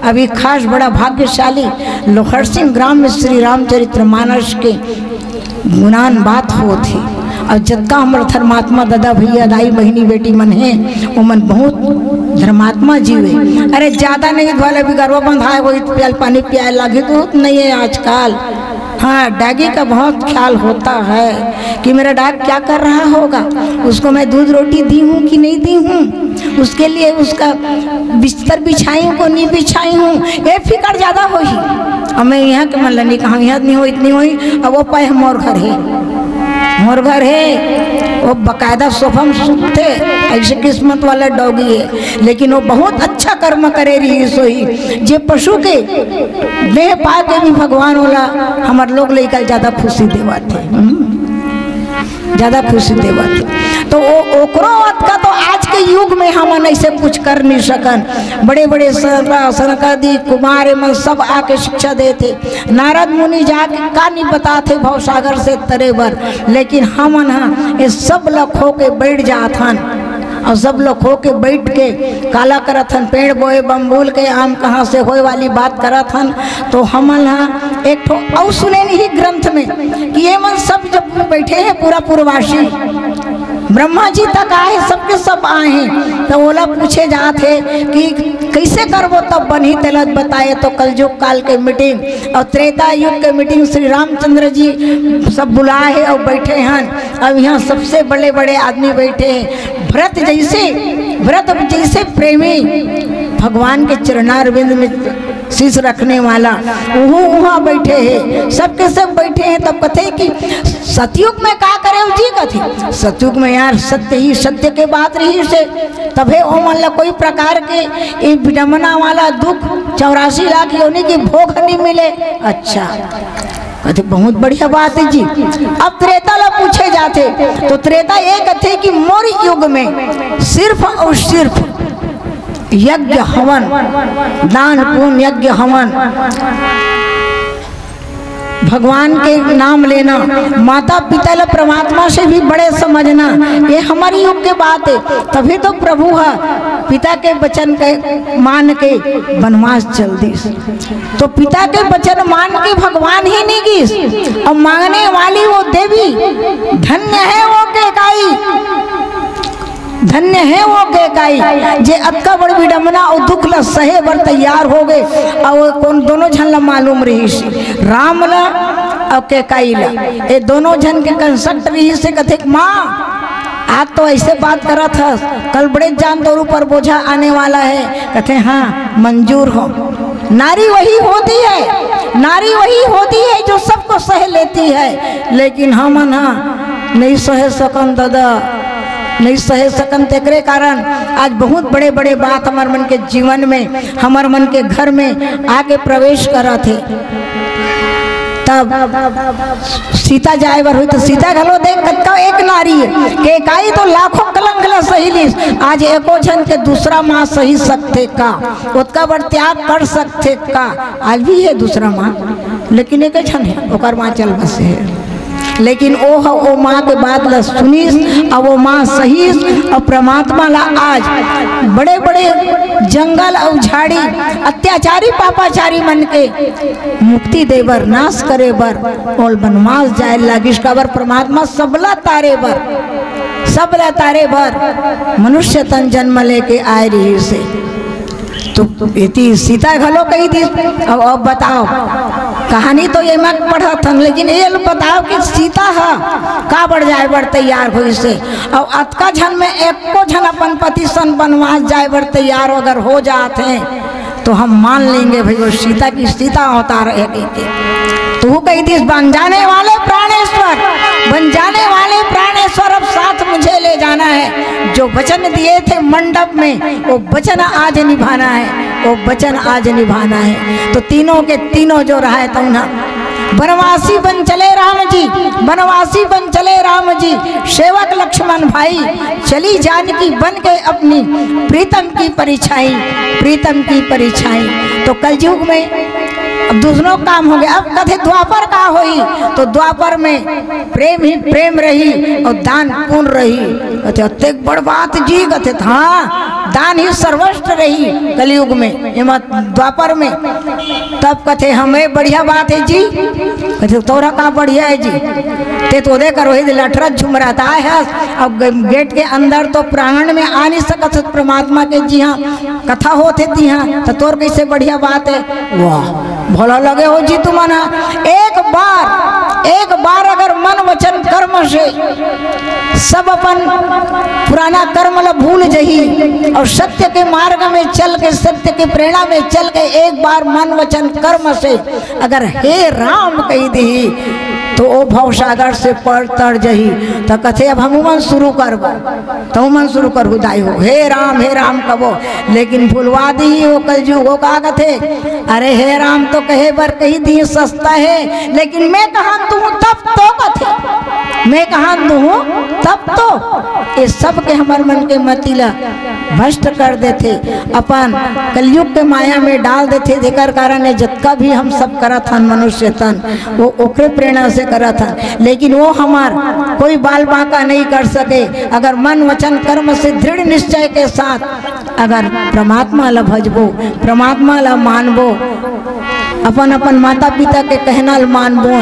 अभी खास बड़ा भाग्यशाली लोहर सिंह ग्राम में श्री रामचरितमानस के गुणान बात हो थी। और जत्का हमारे धर्मात्मा दादा भैया दाई बहनी बेटी मन है वो मन बहुत धर्मात्मा जीवे। अरे ज्यादा नहीं वाले भी गर्व बंधाए वही प्याल पानी पिया लागे तो नहीं है आजकल। हाँ, डैगी का बहुत ख्याल होता है कि मेरा डैग क्या कर रहा होगा, उसको मैं दूध रोटी दी हूँ कि नहीं दी हूँ, उसके लिए उसका बिस्तर बिछाई हूँ को नहीं बिछाई हूँ, ये फिक्र ज़्यादा हो ही। और मैं यहाँ के मन नहीं कहा यहाँ नहीं हो इतनी हुई। अब वो पाए मोर घर है, मोर घर है, वो बकायदा सोफा में सुते, ऐसे किस्मत वाला डॉगी है। लेकिन वो बहुत अच्छा कर्म करे रही सोई जे पशु के देह पा के भी भगवान वाला हमारे लोग लेकर ज़्यादा खुशी देवा थे, ज़्यादा खुशी देवा थे। तो वो ओकरो का तो आज के युग में हम ऐसे कुछ कर नहीं सकन। बड़े बड़े सनकादि कुमार मन सब आके शिक्षा देते, नारद मुनि जाके का नहीं बताते भव सागर से तरे बर। लेकिन हमन हाँ ये सब लोग हो के बैठ जाथन और सब लोग हो के बैठ के काला करथन, पेड़ बोए बम्बूल के आम कहाँ से होए वाली बात करथन। तो हमन हाँ एक ठो और सुने नहीं ग्रंथ में कि ये मन सब जब बैठे हैं पूरा पूर्ववासी ब्रह्मा जी तक आए, सबके सब आए हैं। तो ओला पूछे जाते कि कैसे करबो तब बनी तेलत बताए। तो कलयुग काल के मीटिंग और त्रेता युग के मीटिंग श्री रामचंद्र जी सब बुलाए हैं और बैठे हैं। अब यहाँ सबसे बड़े बड़े आदमी बैठे हैं, भरत जैसे प्रेमी भगवान के चरणारविंद में शीश रखने वाला वो वहाँ बैठे हैं, सबके सब बैठे हैं। तब कथे कि सतयुग में का करे जी कथे, सतयुग में यार सत्य ही सत्य के बात रही से तबे ओ मतलब कोई प्रकार के विडम्बना वाला दुख 84 लाख योनि की भोग नहीं मिले। अच्छा कहते बहुत बढ़िया बात है जी। अब त्रेता ला पूछे जाते तो त्रेता ये कहते कि मोर युग में सिर्फ और सिर्फ यज्ञ हवन, दान पुण्य यज्ञ हवन, भगवान के नाम लेना, माता पिता ला परमात्मा से भी बड़े समझना, ये हमारी युग के बात है। तभी तो प्रभु है पिता के वचन के मान के वनवास चल दी। तो पिता के वचन मान के भगवान ही नहीं गिस और मांगने वाली वो देवी धन्य है वो केकाई, धन्य है वो केकाई जे अतका बड़ विडम्बना और दुख ला सहे बर तैयार हो गए। और कौन दोनों झन ला मालूम रही राम ला और केकाई ला, ये दोनों झन के कंसक्ट रही से कथे माँ आज तो ऐसे बात करा था, कल बड़े जान तोर ऊपर बोझा आने वाला है। कहते हाँ मंजूर हो। नारी वही होती है, नारी वही होती है जो सबको सह लेती है। लेकिन हम हाँ नहीं सह सकन दादा, नहीं सह सकन। तेरे कारण आज बहुत बड़े बड़े बात हमारे मन के जीवन में, हमारे मन के घर में आके प्रवेश करा थे। तब सीता जाए बर हुई तो सीता घलो देख कत्का एक नारी है के काई तो लाखों कलंक ला सही लीस। आज एको जन के दूसरा माँ सही सकते का, उसका बर त्याग कर सकते का। आज भी है दूसरा माँ, लेकिन एक जन है ओकर माँ चल बसे है। लेकिन ओ माँ के बात ला सुनीस और वो माँ सही और परमात्मा ला आज बड़े बड़े जंगल और झाड़ी अत्याचारी पापाचारी मन के मुक्ति देवर, नाश करे बर और वनवास जाए लागिश का बर परमात्मा सबला तारे बर, सबला तारे भर मनुष्य तन जन्म लेके आए रही से। तो इति सीता घलो कही थी। अब बताओ कहानी तो ये मत पढ़ा था, लेकिन ये बताओ कि सीता है का बढ़ जाए बढ़ तैयार हुई से। और अतका झन में एको झन अपन पति सन वनवास जाए बढ़ तैयार अगर हो जाते हैं तो हम मान लेंगे भाई वो सीता की सीता होता रहेगी। तू कही थी बन जाने वाले प्राणेश्वर, बन जाने वाले प्राणेश्वर अब साथ मुझे ले जाना है। जो वचन दिए थे मंडप में वो वचन आज निभाना है, वो वचन आज निभाना है। तो तीनों के तीनों जो रहा तो ना वनवासी बन चले राम जी, वनवासी बन चले राम जी। सेवक लक्ष्मण भाई चली जानकी बन के अपनी प्रीतम की परिछाई, प्रीतम की परिछाई। तो कलयुग में अब दूसरों काम हो गया। अब कथे द्वापर का होई, तो द्वापर में प्रेम ही प्रेम रही और दान पुण्य रही। कथे अत्येक बड़ बात जी, कथे हाँ दान ही सर्वश्रेष्ठ रही कलयुग में, द्वापर में। तब कथे हमें बढ़िया बात है जी, कथे तोरा का बढ़िया है जी, ते तो देखकर वही लठरा झूम रहा था है। अब गेट के अंदर तो प्रांगण में आ नहीं सकत परमात्मा के जी हाँ कथा होते थी हाँ, तो तोर कैसे बढ़िया बात है। वाह भला लगे हो जी तुम्हारा। एक बार अगर मन वचन कर्म से सब अपन पुराना कर्म ला भूल जही और सत्य के मार्ग में चल के, सत्य की प्रेरणा में चल के एक बार मन वचन कर्म से अगर हे राम कही दी तो ओ भव सागर से पर तर जही। तो कथे अब हम मन शुरू करब, तो मन शुरू कर दाई हो हे राम कबो, लेकिन भूलवा दी वो कल जो वो का कथे अरे हे राम तो कहे बर कही दी सस्ता है, लेकिन मैं कहा तू तब तो कथे, मैं कहा तू तब तो। ये सब के हमारे मन के मतीला भ्रष्ट कर देते, अपन कलयुग के माया में डाल देते। जेकर कारण है जितना भी हम सब करा था मनुष्य तन वो ओकरे प्रेरणा से करा था, लेकिन वो हमार कोई बाल बांका नहीं कर सके। अगर मन वचन कर्म से दृढ़ निश्चय के साथ अगर परमात्मा ला भजबो, परमात्मा ला मानबो, अपन अपन माता पिता के कहना मानबो,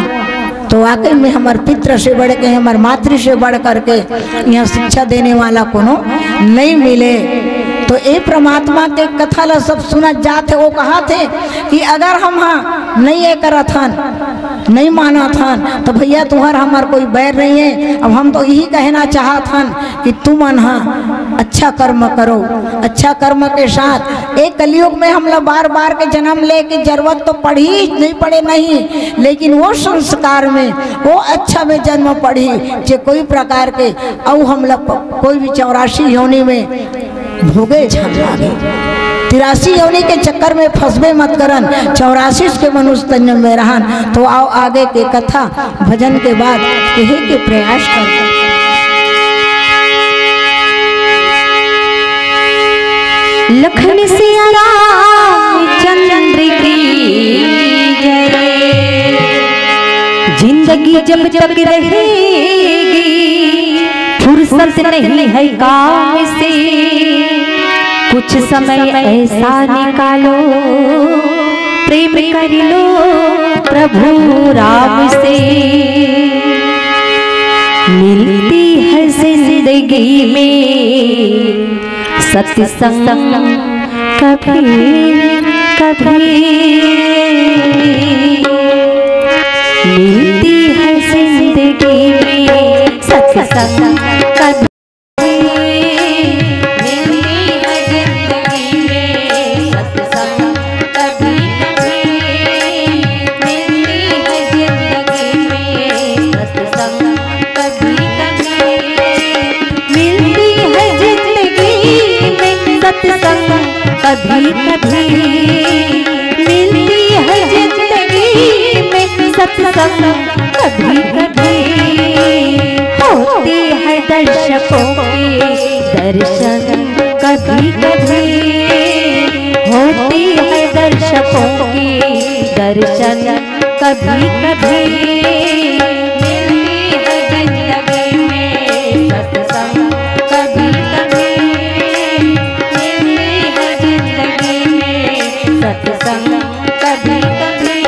तो वाकई में हमारे पितृ से बढ़ के, हमारे मातृ से बढ़ करके यहाँ शिक्षा देने वाला कोनो नहीं मिले। तो ये परमात्मा के कथा ला सब सुना जाते। वो कहा थे कि अगर हम हाँ नहीं ये करा था, नहीं माना था, तो भैया तुम्हारा हमार कोई बैर नहीं है। अब हम तो यही कहना चाहत हन कि तुम हाँ अच्छा कर्म करो, अच्छा कर्म के साथ। एक कलयुग में हम लोग बार बार के जन्म ले की जरूरत तो पड़ी नहीं पड़े नहीं, लेकिन वो संस्कार में वो अच्छा में जन्म पड़ी जो कोई प्रकार के और हम लोग कोई भी 84 योनि में भोगे झागे। 83 योनि के चक्कर में फंसबे मत करन, 84 के मनुष्य तन में रहन। तो आओ आगे के कथा भजन के बाद यही के प्रयास कर। लखन सिया रामचंद्र की जय। जिंदगी जब तक रहेगी फुर्सत नहीं है काम से, कुछ समय ऐसा निकालो प्रेम कर लो प्रभु राम से। मिलती है जिंदगी में सत्संग कभी कभी, मिलती है जिंदगी में सत्संग कभी, मिलती है जिंदगी में सत्संग कभी कभी, मिलती है जिंदगी में सत्संग कभी कभी, मिलती है जिंदगी में सत्संग कभी कभी, मिलती है जिंदगी में सत्संग कभी कभी। होती है दर्शकों के दर्शन कभी कभी, होती है दर्शकों के दर्शन कभी कभी, मिलती है जिंदगी में सत्संग कभी कभी, मिलती है जिंदगी में सत्संग कभी कभी।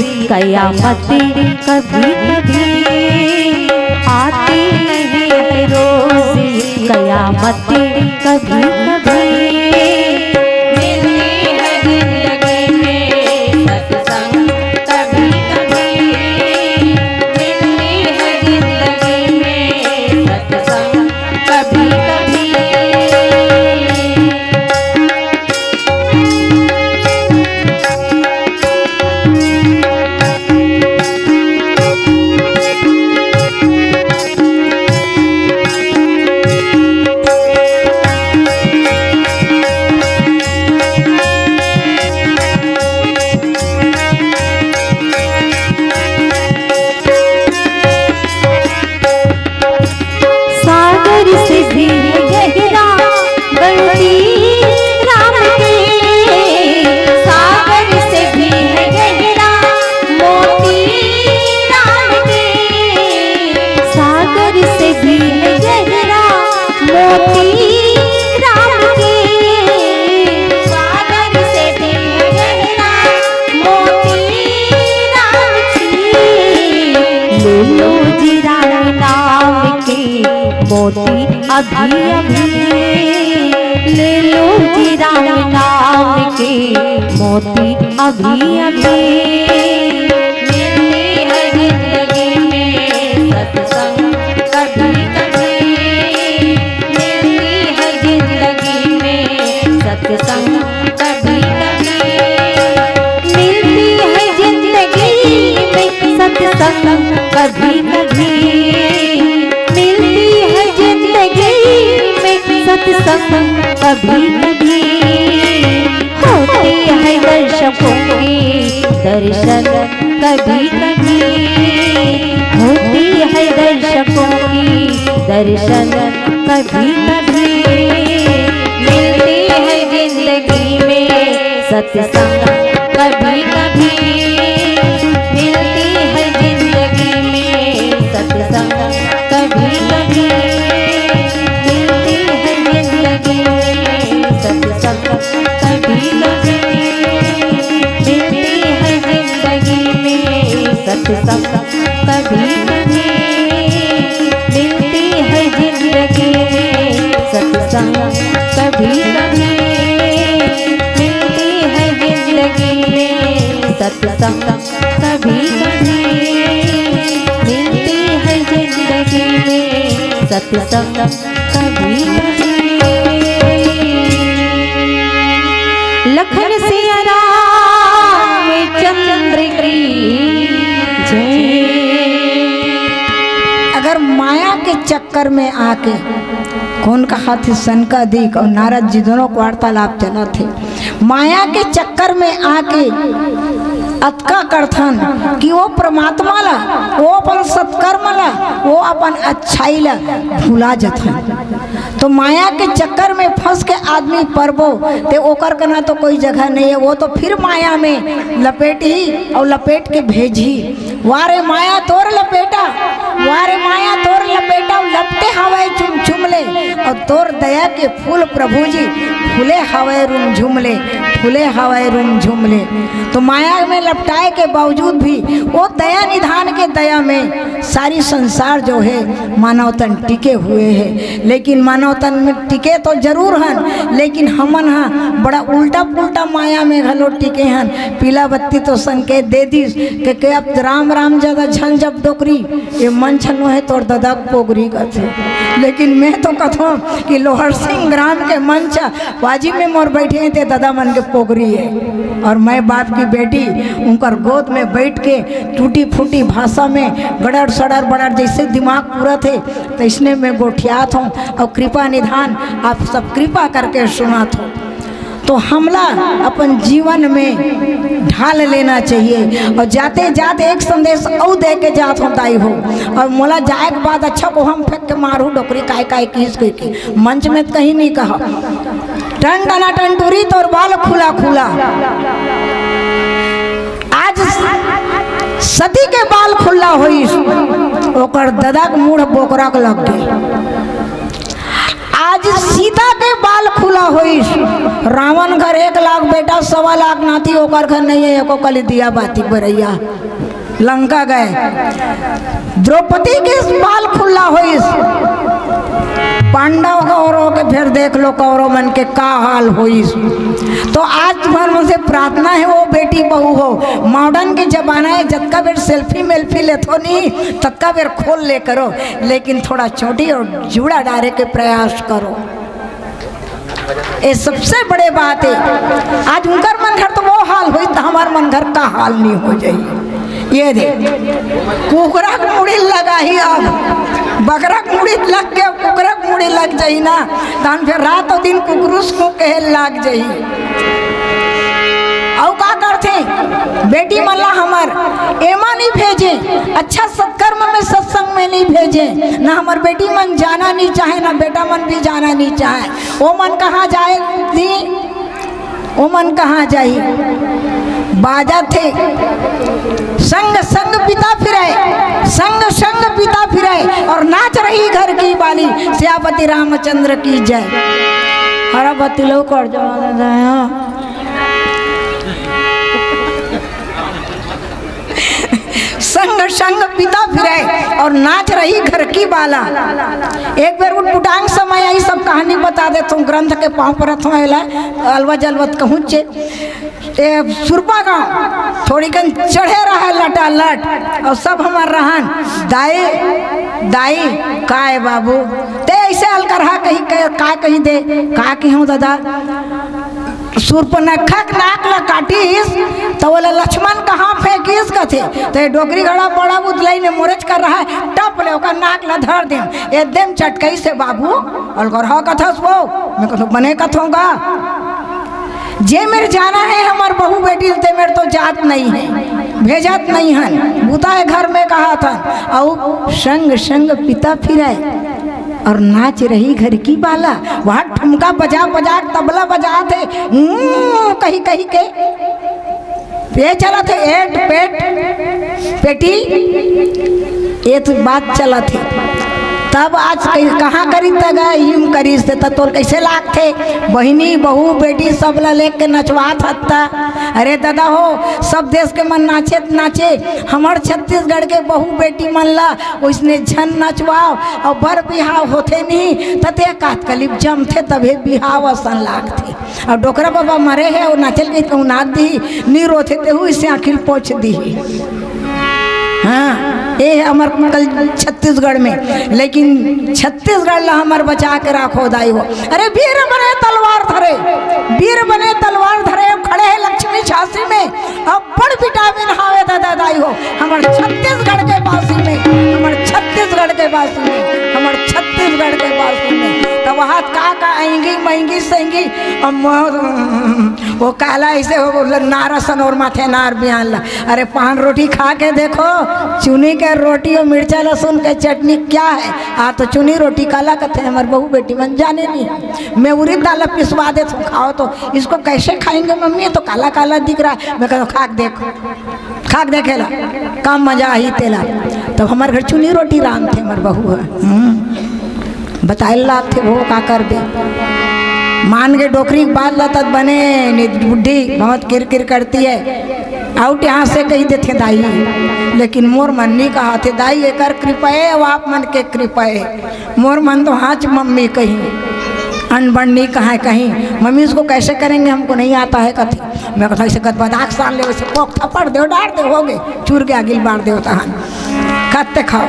कयामत कभी कभी आती नहीं है रोज, कयामत कभी कभी मिलती है जिंदगी में सत्संग कभी कभी, मिलती है जिंदगी में सत्संग कभी कभी। मोती अभी अभी ले लो जी राम नाम के मोती अभी अभी, मिलती है जिंदगी में सत्संग कभी कभी, मिलती है जिंदगी में सत्संग कभी कभी, मिलती है जिंदगी में सत्संग कभी कभी, सत्संग कभी कभी, होती है दर्शकों की दर्शन कभी कभी, होती है दर्शकों की दर्शन कभी कभी, मिलती है जिंदगी में सत्संग कभी कभी, मिलती है जिंदगी में सत्संग कभी कभी, सत्संग कभी कभी, मिलती है जिंदगी में सत्संग कभी कभी, मिलती है जिंदगी में सत्संग कभी कभी, मिलती है जिंदगी में सत्संग कभी कभी, मिलती है जिंदगी में सत्संग कभी कभी। लखन सिया रामचंद्र की जय। अगर माया के चक्कर में आके कौन कहा थे सनकादिक और नारद जी दोनों को वार्तालाप चला थे, माया के चक्कर में आके अतका करथन कि वो परमात्मा ला, वो अपन सत्कर्म ला, वो अपन अच्छाई ला भुला जथन। तो माया के चक्कर में फंस के आदमी परबो ते ओकर कना तो कोई जगह नहीं है, वो तो फिर माया में लपेट ही और लपेट के भेजी। वारे माया तोर लपेटा, वारे माया तोर लपेटा, लपटे हवाए चुम चुम ले, और तोर दया के फूल प्रभु जी फूले हवाए रूम झूम ले, फूले हवाए रूम झूम ले। तो माया में लपटाए के बावजूद भी वो दया निधान के दया में सारी संसार जो है मानव तन टिके हुए है। लेकिन मानव तन में टिके तो जरूर हैं, लेकिन हमन हाँ बड़ा उल्टा पुल्टा माया में घलो टिके हैं। पीला बत्ती तो संकेत दे दी कि अब राम राम ज्यादा झन जब डोकरी ये मन छनो है तोर दादा पोगरी कथे। लेकिन मैं तो कथो कि लोहर सिंह ग्राम के मंच वाजी में मोर बैठे हैं ते दादा मन के पोगरी है, और मैं बाप की बेटी उनकर गोद में बैठ के टूटी फूटी भाषा में गड़र सड़र बड़र जैसे दिमाग पूरा थे तो इसने मैं गोठियात हूँ, और कृपा निधान आप सब कृपा करके सुनात हो। तो हमला अपन जीवन में ढाल लेना चाहिए, और जाते जाते एक संदेश और दे के जात हो दाई हो, और मोला जाए के बाद अच्छा को हम फेंक के मारू डोकरी काय काय किस के मंच में तो कहीं नहीं कहा टन टना टंटूरी तोर बाल खुला खुला। आज सती के बाल खुला हुई, ओकर दादा के मुँह बोकरा के लग गए। आज सीता के बाल खुला होई। रावण घर 1 लाख बेटा, 1.25 लाख नाती, होकर घर नहीं है एको कली दिया बाती बरैया, लंका गए। द्रौपदी के बाल खुला होई। पांडव कौरव के फिर देख लो कौरव मन के का हाल होई। तो आज तुम्हारे मुझसे प्रार्थना है, वो बेटी बहू हो, मॉडर्न के जमाना है, जतका बेर सेल्फी मेल्फी ले तो नहीं, तत्का बेर खोल ले करो, लेकिन थोड़ा छोटी और जूड़ा डाले के प्रयास करो। ये सबसे बड़े बात है। आज उनकर मन घर तो वो हाल हुई, तो हमार मन घर का हाल नहीं हो जाए। ये दे कुकरा मुड़ी लगा ही, अब बकरा मुड़ी लग के कुकरा मुड़ी लग जाई ना, तहन फिर रात और दिन कुकरूस को कहे लग जाई। और का करते बेटी मल्ला हमार एमा नहीं भेजे, अच्छा सत्कर्म में सत्संग में नहीं भेजे, ना हमार बेटी मन जाना नहीं चाहे, ना बेटा मन भी जाना नहीं चाहे। वो मन कहाँ जाए दी, वो मन कहाँ जाई। बाजा थे संग संग पिता फिरे, संग संग पिता फिरे, और नाच रही घर की बाली, श्यापति रामचंद्र की जय। हरा बत्ती लो कर जाओ संग संग पिता फिरे और नाच रही घर की बाला। एक बार उटपुटांग समय आई, सब कहानी बता दे तुम, ग्रंथ के पाँव पर अलवा जलवत कहूँ चे सुरपा गाँव थोड़ी कन चढ़े रहा लटा लट, और सब हमार रहन दाई दाई काय बाबू ते ऐसे अलकरहा कहीं का कहीं दे का की हूँ दादा सुरपनखा नाक ला काटीस, तो बोले लक्ष्मण कहाँ फेंकीस कथे, तो डोकरी घड़ा बड़ा उतलाई ने मोरच कर रहा है, टप ले ओकर नाक ला धर दे एकदम चटकई से बाबू अलगरहा कथस वो मैं कथो बने कथोंगा। जे मेरे जाना है हमार बहू बेटी ते मेरे तो जात नहीं है, भेजत नहीं है, बुताए घर में कहा था। और संग संग पिता फिरे और नाच रही घर की बाला, वहाँ ठुमका बजा बजा तबला बजा थे कहीं कहीं के ये चला थे, एट पेट पेटी ये तो बात चला थी। तब आज कहाँ करी तगा यूं करी से तो कैसे लाग थे, बहिनी बहू बेटी सब ला लेके नचवात हत्ता। अरे दादा हो सब देश के मन नाचे नाचे, हमार छत्तीसगढ़ के बहू बेटी मन ला उसने झन नचवाओ, और बर बिहाव होते नहीं तते कात कलिप जम थे तभे बिहाव असन लाग थे। और डोकरा बाबा मरे है और नाचल गई कहूँ नाच दी नी रोथे ते इससे आखिर पोछ दी। हाँ ये हमार कल छत्तीसगढ़ में, लेकिन छत्तीसगढ़ ला हमार बचा के रखो दाई हो। अरे वीर बने तलवार धरे, वीर बने तलवार धरे, खड़े है लक्ष्मी झांसी में, अब बड़ विटामिन हावे दादा दाई हो हमार छत्तीसगढ़ के बासी में, हमार छत्तीसगढ़ के बासी में, हमार छत्तीसगढ़ के बासी में। तो वहाँ का आएंगी महंगी सहेंगी, वो काला ऐसे हो नारसन और माथे नार बिहान ला। अरे पान रोटी खा के देखो, चुनी के रोटी और मिर्चा लहसुन के चटनी क्या है, आ तो चुनी रोटी काला कहते हैं। हमारे बहू बेटी मन जाने नहीं, मैं उड़द दाल पिसवा दे तुम खाओ, तो इसको कैसे खाएंगे मम्मी, ये तो काला काला दिख रहा है। मैं कहता खाक देखो, खाक देखेला कम मजा ही तेला। तब हमारे घर चुनी रोटी राम थे, हमारे बहू है बताए लाभ थे, वो का कर दे मान के डोकरी के बाद लतत बने बुढ़ी बहुत किरकिर करती है, आउट यहाँ से कही देते दाई, लेकिन मोर मन नहीं कहा थे दाई एक कृपा है, अब आप मन के कृपा है। मोर मन तो हाँच मम्मी कहीं अनबन नहीं कहा है, कहीं मम्मी इसको कैसे करेंगे हमको नहीं आता है कथी। मैं कथा ऐसे कदबदाक साल ले वैसे पोक थप्पड़ दो डार दे हो गए चूर के अगिल बार दे तहन खाते खाओ।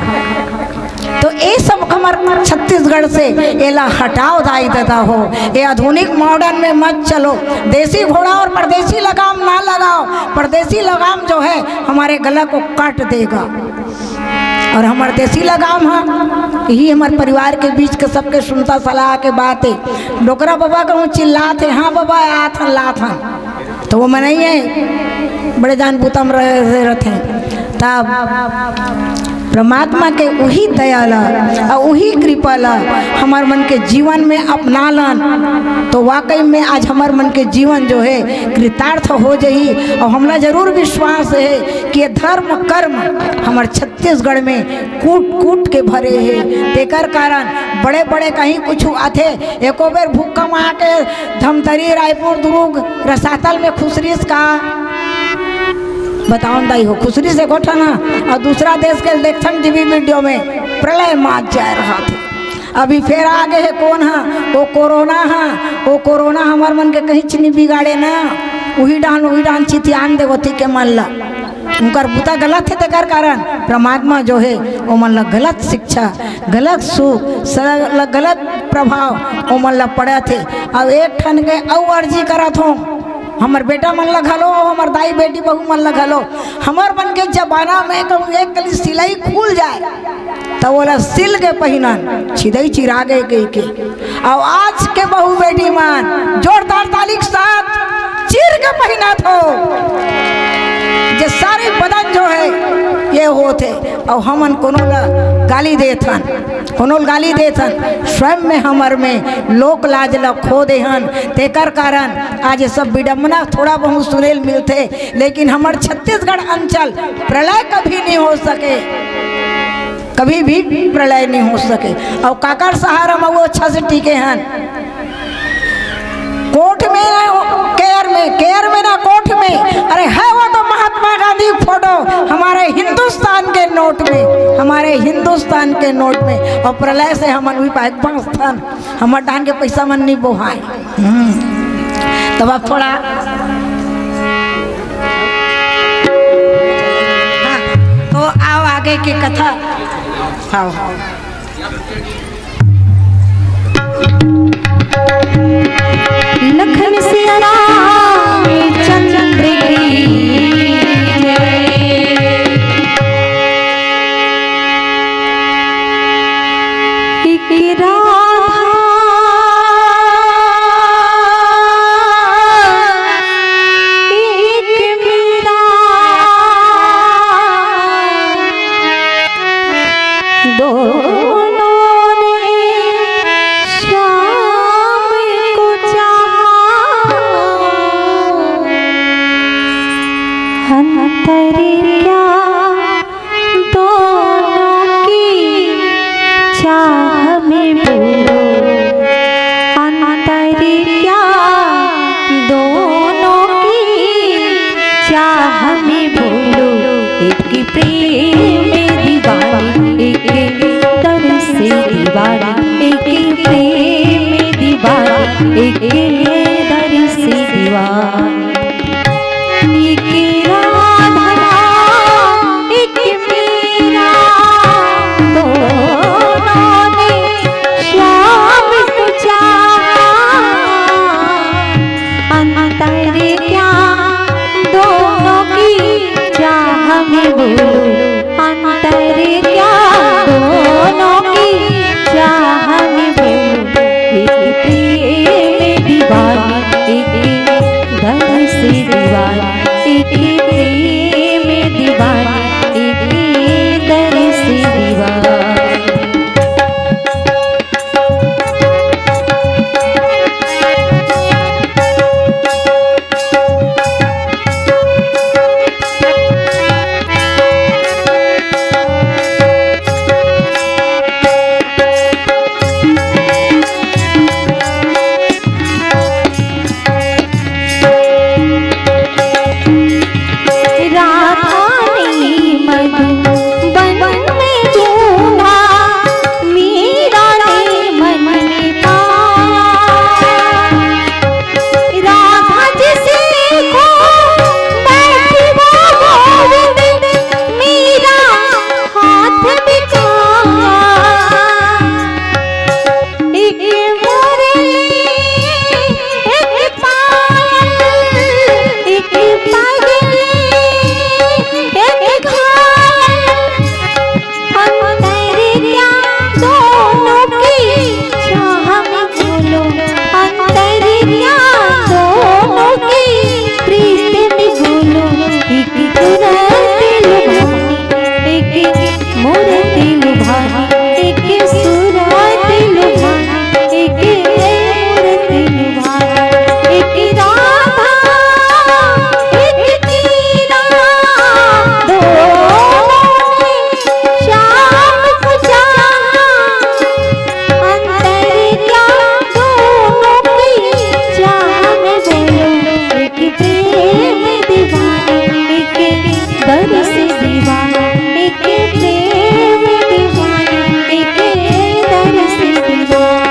तो ये सब हमारे छत्तीसगढ़ से एला हटाओ दाई दादा हो, ये आधुनिक मॉडर्न में मत चलो। देसी घोड़ा और परदेसी लगाम ना लगाओ, परदेसी लगाम जो है हमारे गला को काट देगा, और हमारे देसी लगाम है यही हमारे परिवार के बीच के सबके सुनता सलाह के बात है। डोकरा बाबा कहूँ चिल्लाते हाँ बाबा आथ लाथ, तो वो मनाई है बड़े जान बूतम रहते हैं। तब परमात्मा के वही दयाला और वही कृपाला हमार मन के जीवन में अपना लन तो वाकई में आज हमार मन के जीवन जो है कृतार्थ हो जाई। और हमरा जरूर विश्वास है कि ये धर्म कर्म हमार छत्तीसगढ़ में कूट कूट के भरे है। तेकर कारण बड़े बड़े कहीं कुछ आते एको बेर भूकंप आके धमतरी रायपुर दुर्ग रसातल में खुसरीस का बताओ दाई हो खुसरी से गोठा ना और दूसरा देश के देखन टीवी वीडियो में प्रलय मात जा रहा था। अभी फिर आगे है कौन है वो कोरोना हमार मन के कहीं चीनी बिगाड़े ना वही डान चितियान देवती के मन ला उनका बुता गलत है तेकर कारण परमात्मा जो है वो मन ला गलत शिक्षा गलत सुख गलत प्रभाव वो मन ला पड़े थे। अब एक ठन के औ अर्जी करत हो हमार बेटा मन लगा लो हमार दाई बेटी बहू मन लगा लो हमार मन के जमाना में कहूँ एक कली सिलाई खुल जाए तो बोला सिल के पहिनन छिदई चिरागे के और आज के बहू बेटी मन जोरदार ताली के साथ चीर के पहिना थो जे सारे बदन जो है ये होते और हमन कोनो गाली देथन स्वयं में हमर में लोक लाज ला खो देहन। तेकर कारण आज सब विडम्बना थोड़ा बहुत सुनेल मिलते लेकिन हमर छत्तीसगढ़ अंचल प्रलय कभी नहीं हो सके कभी भी प्रलय नहीं हो सके। और काकर सहारा में वो अच्छा से टीके हन कोर्ट में केयर में ना कोर्ट में अरे है वो तो महात्मा गांधी फोटो हमारे हिंदुस्तान के नोट में और प्रलय से हमन भी पाकिस्तान हमार डान के पैसा मन नहीं बोहाए। तब आप थोड़ा हाँ, तो आओ आगे की कथा हाँ लखन सिया राम चंद्र की राधा एक मीरा दोनों प्रेम दीवानी एक दर से दीवानी एक प्रेम दीवानी एक दर से दीवानी एक राधा एक मीरा दोनों ने श्याम को चाहा अंतर क्या दोनों की चाह में बोलो अंतर क्या दोनों की चाह में बोलो एक प्रेम दीवानी एक दर से दीवानी एक प्रेम दीवानी एक दर से दीवानी दीवाना, एक प्रेम दीवाना, एक दर्श दीवानी।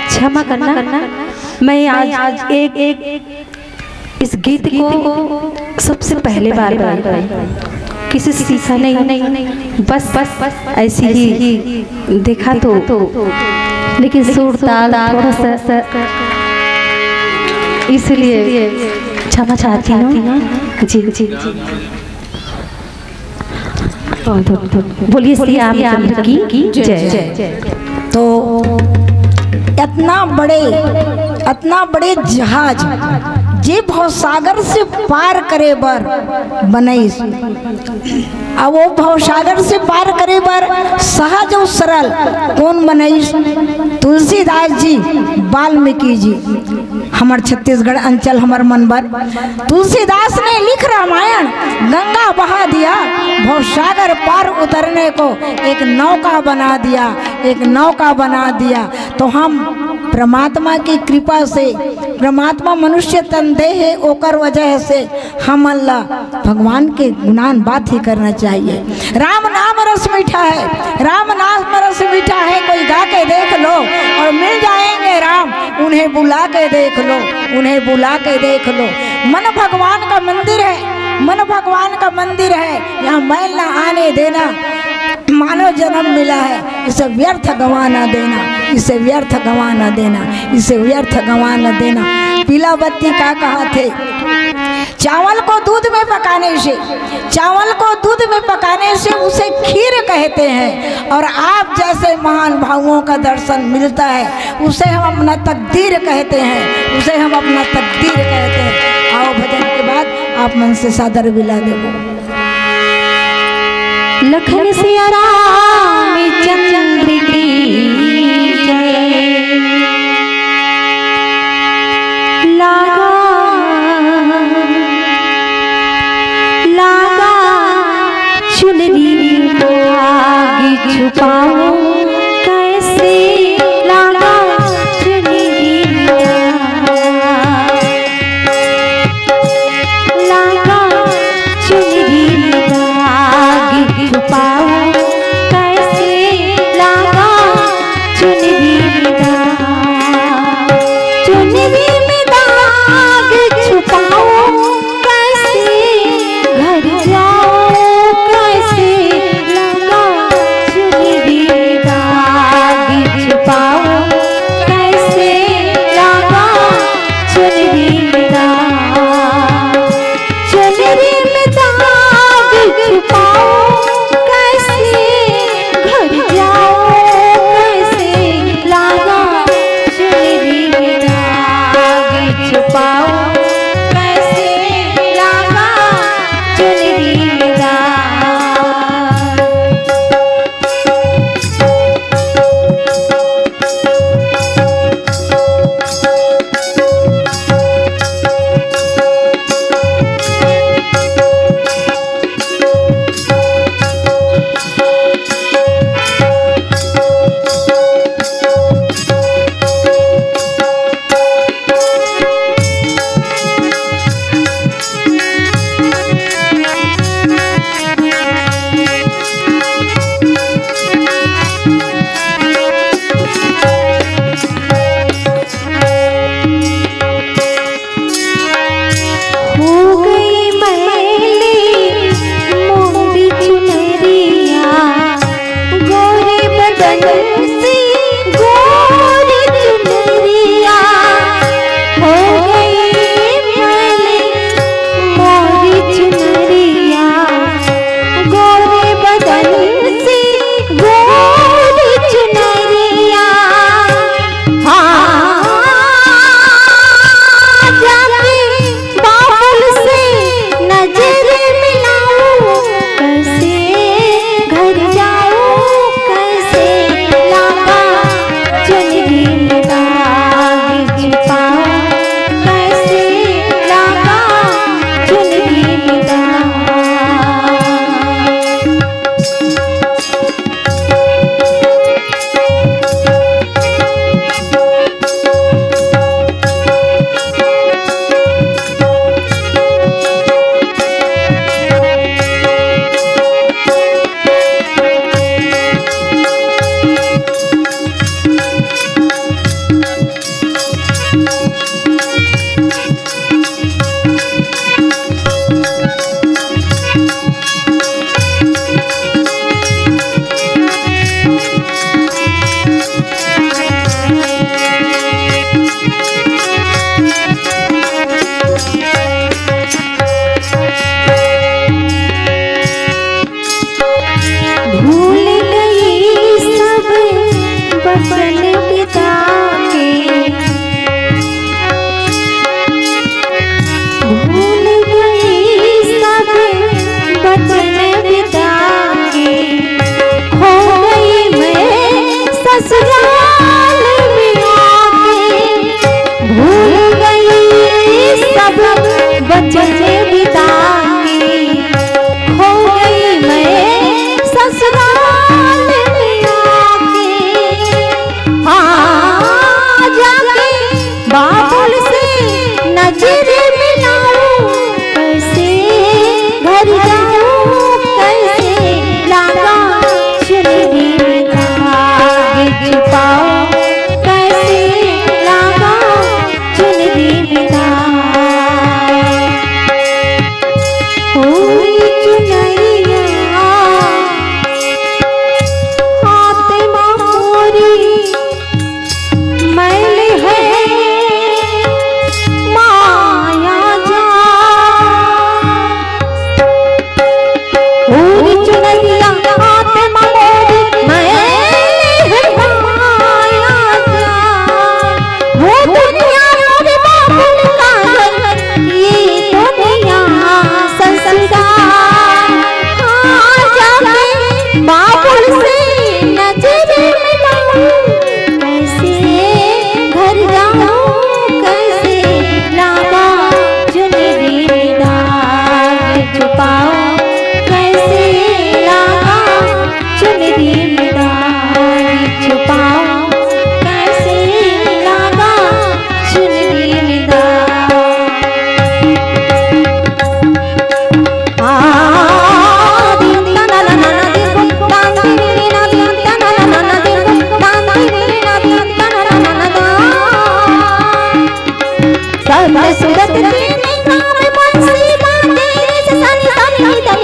क्षमा करना, मैं आज एक इस गीत को सबसे पहले बार किसी से सीखा नहीं, बस ऐसी ही देखा तो लेकिन सुर ताल थोड़ा सा इसलिए क्षमा चाहती हूँ। जी जी बोलिए श्री रामचंद्र की जय। तो इतना बड़े जहाज जे भवसागर से पार करे बर बनैस, अब वो भवसागर से पार करे बर सहज और सरल कौन बनैस? तुलसीदास जी, वाल्मीकि जी, हमार छत्तीसगढ़ अंचल हमार मनबर। तुलसीदास ने लिख रामायण, गंगा बहा दिया, भवसागर पार उतरने को एक नौका बना दिया, एक नौका बना दिया। तो हम परमात्मा की कृपा से, परमात्मा मनुष्य तन दे है, ओकर वजह से हम अल्लाह भगवान के गुणान बात ही करना चाहिए। राम नाम रस मीठा है, राम नाम रस मीठा है, कोई गा के देख लो और मिल जाएंगे राम, उन्हें बुला के देख लो, उन्हें बुला के देख लो। मन भगवान का मंदिर है, मन भगवान का मंदिर है, यहाँ मैल ना आने देना। मानव जन्म मिला है, इसे व्यर्थ गंवा न देना, इसे व्यर्थ गंवा न देना, इसे व्यर्थ गंवा न देना। पीला बत्ती का कहा थे, चावल को दूध में पकाने से, चावल को दूध में पकाने से उसे खीर कहते हैं, और आप जैसे महान भावों का दर्शन मिलता है उसे हम अपना तकदीर कहते हैं, उसे हम अपना तकदीर कहते हैं। आओ भजन के बाद आप मन से सादर विला देवो। लखन सिया राम चंद्र की जय। लागा लागा चुनरी आगे छुपाऊं कैसे, लागा चुनरी लागा चुनरी आगे छुपाऊं कैसे, लागा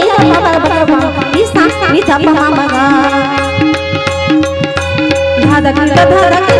नी सा पा पा पा पा नी सा पा मा गा धा धा धा धा